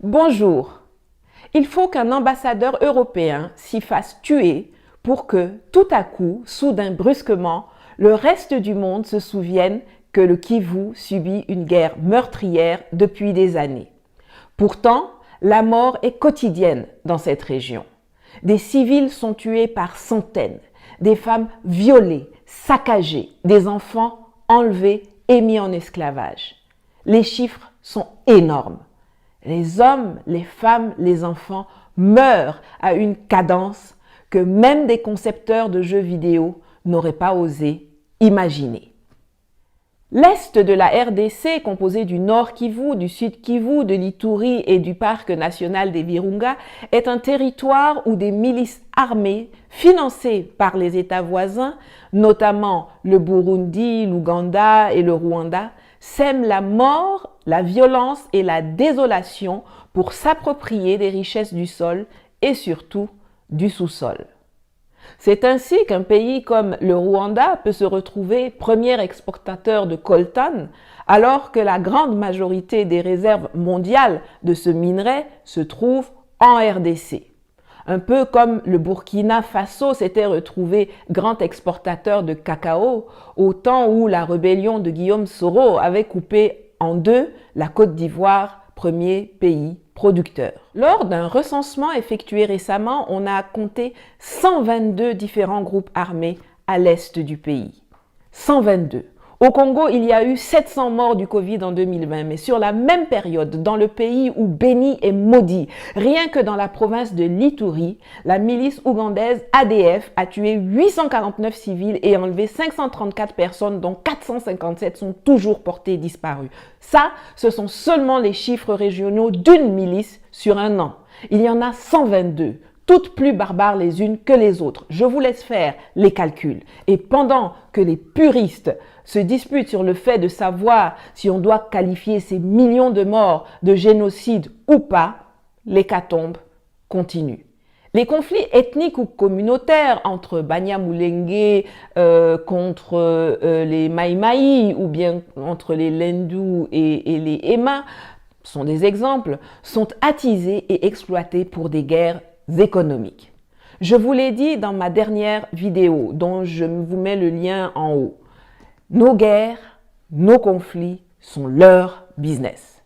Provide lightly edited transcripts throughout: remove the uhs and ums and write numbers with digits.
Bonjour. Il faut qu'un ambassadeur européen s'y fasse tuer pour que, tout à coup, soudain, brusquement, le reste du monde se souvienne que le Kivu subit une guerre meurtrière depuis des années. Pourtant, la mort est quotidienne dans cette région. Des civils sont tués par centaines, des femmes violées, saccagées, des enfants enlevés et mis en esclavage. Les chiffres sont énormes. Les hommes, les femmes, les enfants meurent à une cadence que même des concepteurs de jeux vidéo n'auraient pas osé imaginer. L'est de la RDC, composé du Nord Kivu, du Sud Kivu, de l'Ituri et du parc national des Virunga, est un territoire où des milices armées financées par les États voisins, notamment le Burundi, l'Ouganda et le Rwanda, sèment la mort, la violence et la désolation pour s'approprier des richesses du sol et surtout du sous-sol. C'est ainsi qu'un pays comme le Rwanda peut se retrouver premier exportateur de coltan alors que la grande majorité des réserves mondiales de ce minerai se trouvent en RDC. Un peu comme le Burkina Faso s'était retrouvé grand exportateur de cacao au temps où la rébellion de Guillaume Soro avait coupé en deux la Côte d'Ivoire, premier pays producteur. Lors d'un recensement effectué récemment, on a compté 122 différents groupes armés à l'est du pays. 122. Au Congo, il y a eu 700 morts du Covid en 2020, mais sur la même période, dans le pays où béni est maudit, rien que dans la province de l'Ituri, la milice ougandaise ADF a tué 849 civils et enlevé 534 personnes, dont 457 sont toujours portées disparues. Ça, ce sont seulement les chiffres régionaux d'une milice sur un an. Il y en a 122. Toutes plus barbares les unes que les autres. Je vous laisse faire les calculs. Et pendant que les puristes se disputent sur le fait de savoir si on doit qualifier ces millions de morts de génocide ou pas, l'hécatombe continue. Les conflits ethniques ou communautaires entre Banyamulenge contre les Maïmaï ou bien entre les Lendu et les Ema sont des exemples, sont attisés et exploités pour des guerres économiques. Je vous l'ai dit dans ma dernière vidéo, dont je vous mets le lien en haut. Nos guerres, nos conflits sont leur business.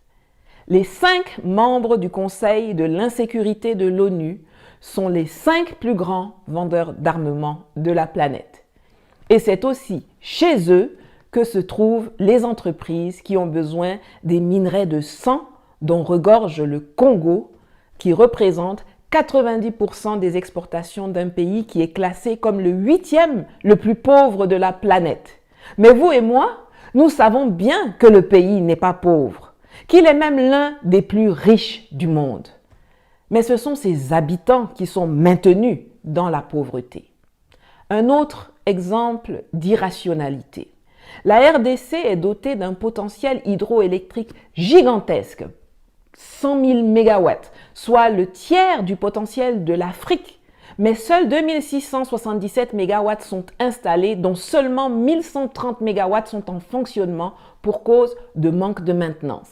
Les 5 membres du Conseil de l'insécurité de l'ONU sont les 5 plus grands vendeurs d'armement de la planète. Et c'est aussi chez eux que se trouvent les entreprises qui ont besoin des minerais de sang dont regorge le Congo, qui représente 90% des exportations d'un pays qui est classé comme le 8e le plus pauvre de la planète. Mais vous et moi, nous savons bien que le pays n'est pas pauvre, qu'il est même l'un des plus riches du monde. Mais ce sont ses habitants qui sont maintenus dans la pauvreté. Un autre exemple d'irrationalité. La RDC est dotée d'un potentiel hydroélectrique gigantesque, 100 000 mégawatts, soit le tiers du potentiel de l'Afrique. Mais seuls 2677 mégawatts sont installés, dont seulement 1130 mégawatts sont en fonctionnement pour cause de manque de maintenance.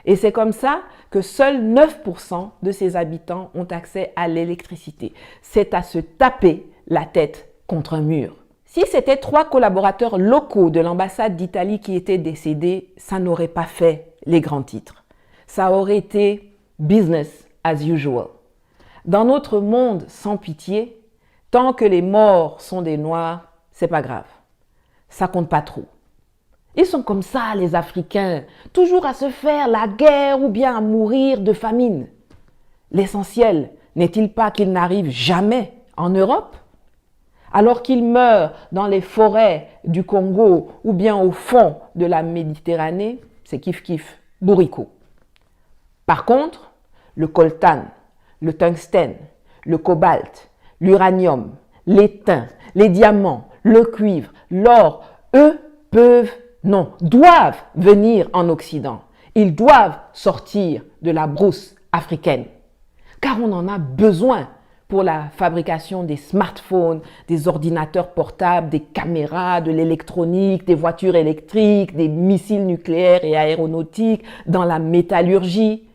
Et c'est comme ça que seuls 9% de ses habitants ont accès à l'électricité. C'est à se taper la tête contre un mur. Si c'était 3 collaborateurs locaux de l'ambassade d'Italie qui étaient décédés, ça n'aurait pas fait les grands titres. Ça aurait été business as usual. Dans notre monde sans pitié, tant que les morts sont des noirs, c'est pas grave. Ça compte pas trop. Ils sont comme ça, les Africains, toujours à se faire la guerre ou bien à mourir de famine. L'essentiel n'est-il pas qu'ils n'arrivent jamais en Europe? Alors qu'ils meurent dans les forêts du Congo ou bien au fond de la Méditerranée, c'est kiff-kiff, bourricot. Par contre, le coltan, le tungstène, le cobalt, l'uranium, l'étain, les diamants, le cuivre, l'or, eux doivent venir en Occident. Ils doivent sortir de la brousse africaine. Car on en a besoin pour la fabrication des smartphones, des ordinateurs portables, des caméras, de l'électronique, des voitures électriques, des missiles nucléaires et aéronautiques, dans la métallurgie.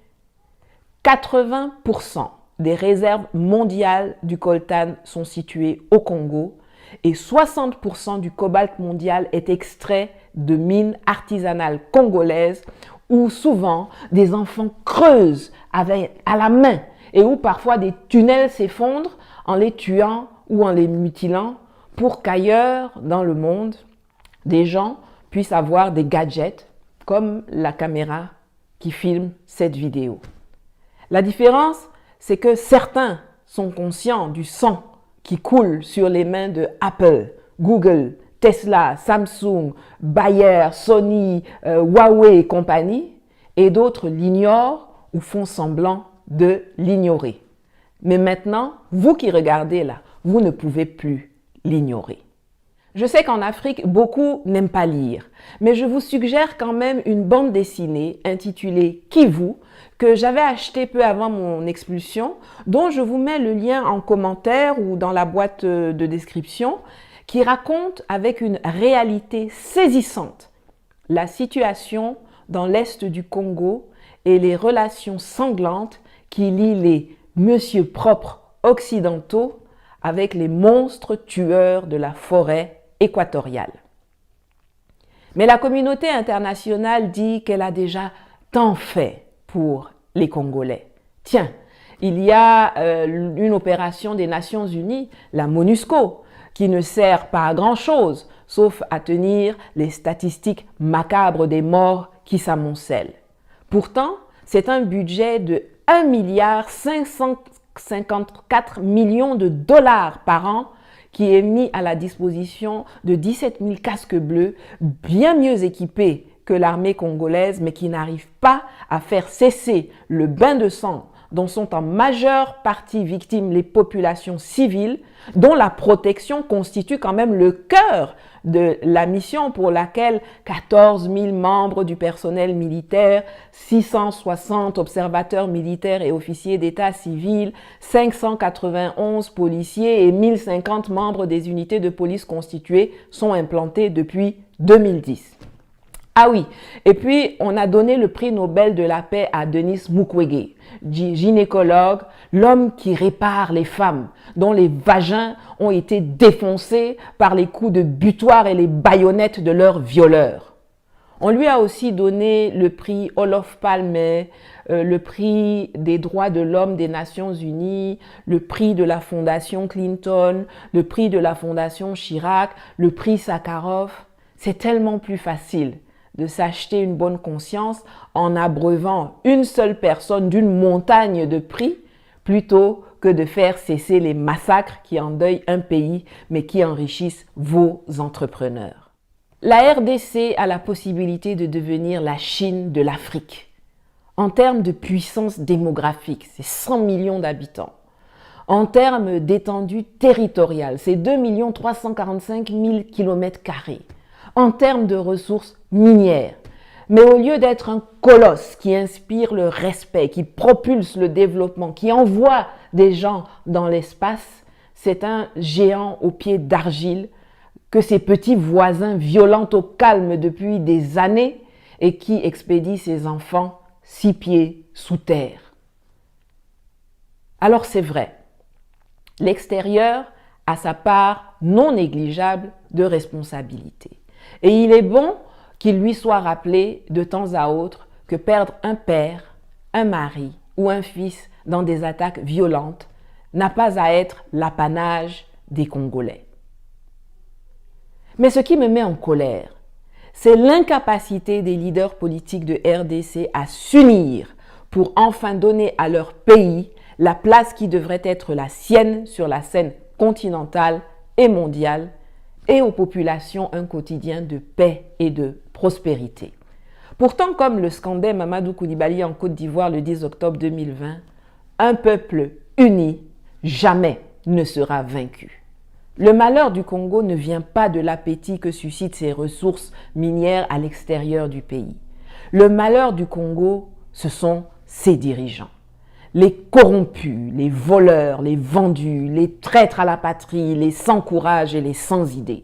80% des réserves mondiales du coltan sont situées au Congo et 60% du cobalt mondial est extrait de mines artisanales congolaises où souvent des enfants creusent à la main et où parfois des tunnels s'effondrent en les tuant ou en les mutilant pour qu'ailleurs dans le monde, des gens puissent avoir des gadgets comme la caméra qui filme cette vidéo. La différence, c'est que certains sont conscients du sang qui coule sur les mains de Apple, Google, Tesla, Samsung, Bayer, Sony, Huawei et compagnie, et d'autres l'ignorent ou font semblant de l'ignorer. Mais maintenant, vous qui regardez là, vous ne pouvez plus l'ignorer. Je sais qu'en Afrique, beaucoup n'aiment pas lire, mais je vous suggère quand même une bande dessinée intitulée « Kivu » que j'avais achetée peu avant mon expulsion, dont je vous mets le lien en commentaire ou dans la boîte de description, qui raconte avec une réalité saisissante la situation dans l'est du Congo et les relations sanglantes qui lient les monsieur propres occidentaux avec les monstres tueurs de la forêt équatoriale. Mais la communauté internationale dit qu'elle a déjà tant fait pour les Congolais. Tiens, il y a une opération des Nations Unies, la MONUSCO, qui ne sert pas à grand-chose, sauf à tenir les statistiques macabres des morts qui s'amoncellent. Pourtant, c'est un budget de 1,554 milliard de dollars par an qui est mis à la disposition de 17 000 casques bleus, bien mieux équipés que l'armée congolaise, mais qui n'arrivent pas à faire cesser le bain de sang dont sont en majeure partie victimes les populations civiles, dont la protection constitue quand même le cœur de la mission pour laquelle 14 000 membres du personnel militaire, 660 observateurs militaires et officiers d'état civil, 591 policiers et 1050 membres des unités de police constituées sont implantés depuis 2010. Ah oui, et puis on a donné le prix Nobel de la paix à Denis Mukwege, gynécologue, l'homme qui répare les femmes, dont les vagins ont été défoncés par les coups de butoir et les baïonnettes de leurs violeurs. On lui a aussi donné le prix Olof Palme, le prix des droits de l'homme des Nations Unies, le prix de la Fondation Clinton, le prix de la Fondation Chirac, le prix Sakharov. C'est tellement plus facile de s'acheter une bonne conscience en abreuvant une seule personne d'une montagne de prix plutôt que de faire cesser les massacres qui endeuillent un pays mais qui enrichissent vos entrepreneurs. La RDC a la possibilité de devenir la Chine de l'Afrique. En termes de puissance démographique, c'est 100 millions d'habitants. En termes d'étendue territoriale, c'est 2 345 000 km². En termes de ressources minières. Mais au lieu d'être un colosse qui inspire le respect, qui propulse le développement, qui envoie des gens dans l'espace, c'est un géant aux pieds d'argile que ses petits voisins violentent au calme depuis des années et qui expédie ses enfants 6 pieds sous terre. Alors c'est vrai, l'extérieur a sa part non négligeable de responsabilité. Et il est bon qu'il lui soit rappelé de temps à autre que perdre un père, un mari ou un fils dans des attaques violentes n'a pas à être l'apanage des Congolais. Mais ce qui me met en colère, c'est l'incapacité des leaders politiques de RDC à s'unir pour enfin donner à leur pays la place qui devrait être la sienne sur la scène continentale et mondiale, et aux populations un quotidien de paix et de prospérité. Pourtant, comme le scandait Mamadou Koulibaly en Côte d'Ivoire le 10 octobre 2020, un peuple uni jamais ne sera vaincu. Le malheur du Congo ne vient pas de l'appétit que suscitent ses ressources minières à l'extérieur du pays. Le malheur du Congo, ce sont ses dirigeants. Les corrompus, les voleurs, les vendus, les traîtres à la patrie, les sans courage et les sans idées.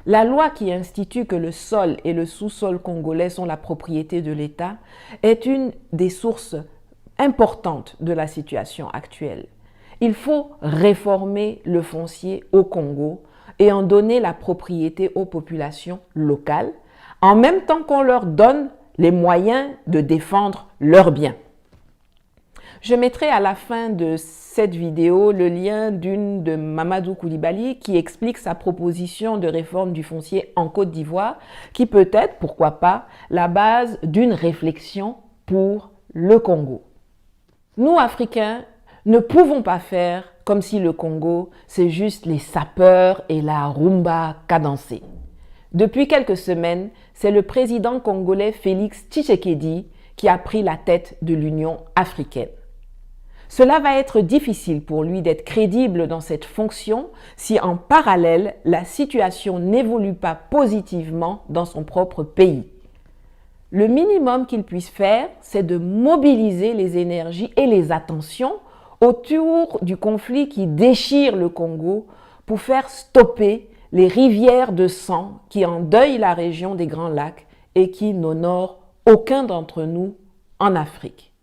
La loi qui institue que le sol et le sous-sol congolais sont la propriété de l'État est une des sources importante de la situation actuelle. Il faut réformer le foncier au Congo et en donner la propriété aux populations locales, en même temps qu'on leur donne les moyens de défendre leurs biens. Je mettrai à la fin de cette vidéo le lien d'une de Mamadou Koulibaly qui explique sa proposition de réforme du foncier en Côte d'Ivoire, qui peut être, pourquoi pas, la base d'une réflexion pour le Congo. Nous, Africains, ne pouvons pas faire comme si le Congo, c'est juste les sapeurs et la rumba cadencée. Depuis quelques semaines, c'est le président congolais Félix Tshisekedi qui a pris la tête de l'Union africaine. Cela va être difficile pour lui d'être crédible dans cette fonction si en parallèle, la situation n'évolue pas positivement dans son propre pays. Le minimum qu'il puisse faire, c'est de mobiliser les énergies et les attentions autour du conflit qui déchire le Congo pour faire stopper les rivières de sang qui endeuillent la région des Grands Lacs et qui n'honorent aucun d'entre nous en Afrique.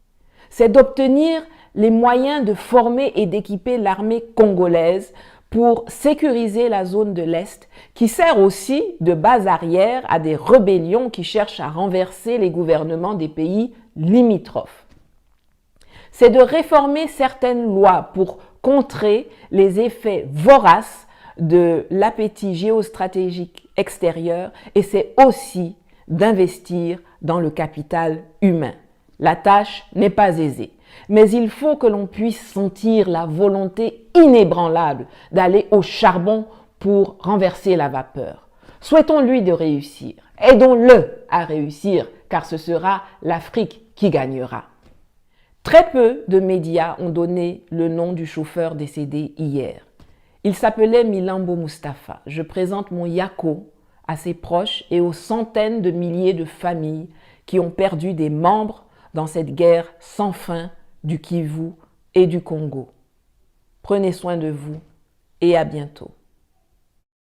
C'est d'obtenir les moyens de former et d'équiper l'armée congolaise pour sécuriser la zone de l'Est, qui sert aussi de base arrière à des rébellions qui cherchent à renverser les gouvernements des pays limitrophes. C'est de réformer certaines lois pour contrer les effets voraces de l'appétit géostratégique extérieur et c'est aussi d'investir dans le capital humain. La tâche n'est pas aisée, mais il faut que l'on puisse sentir la volonté inébranlable d'aller au charbon pour renverser la vapeur. Souhaitons-lui de réussir, aidons-le à réussir, car ce sera l'Afrique qui gagnera. Très peu de médias ont donné le nom du chauffeur décédé hier. Il s'appelait Milambo Mustapha. Je présente mon yako à ses proches et aux centaines de milliers de familles qui ont perdu des membres dans cette guerre sans fin du Kivu et du Congo. Prenez soin de vous et à bientôt.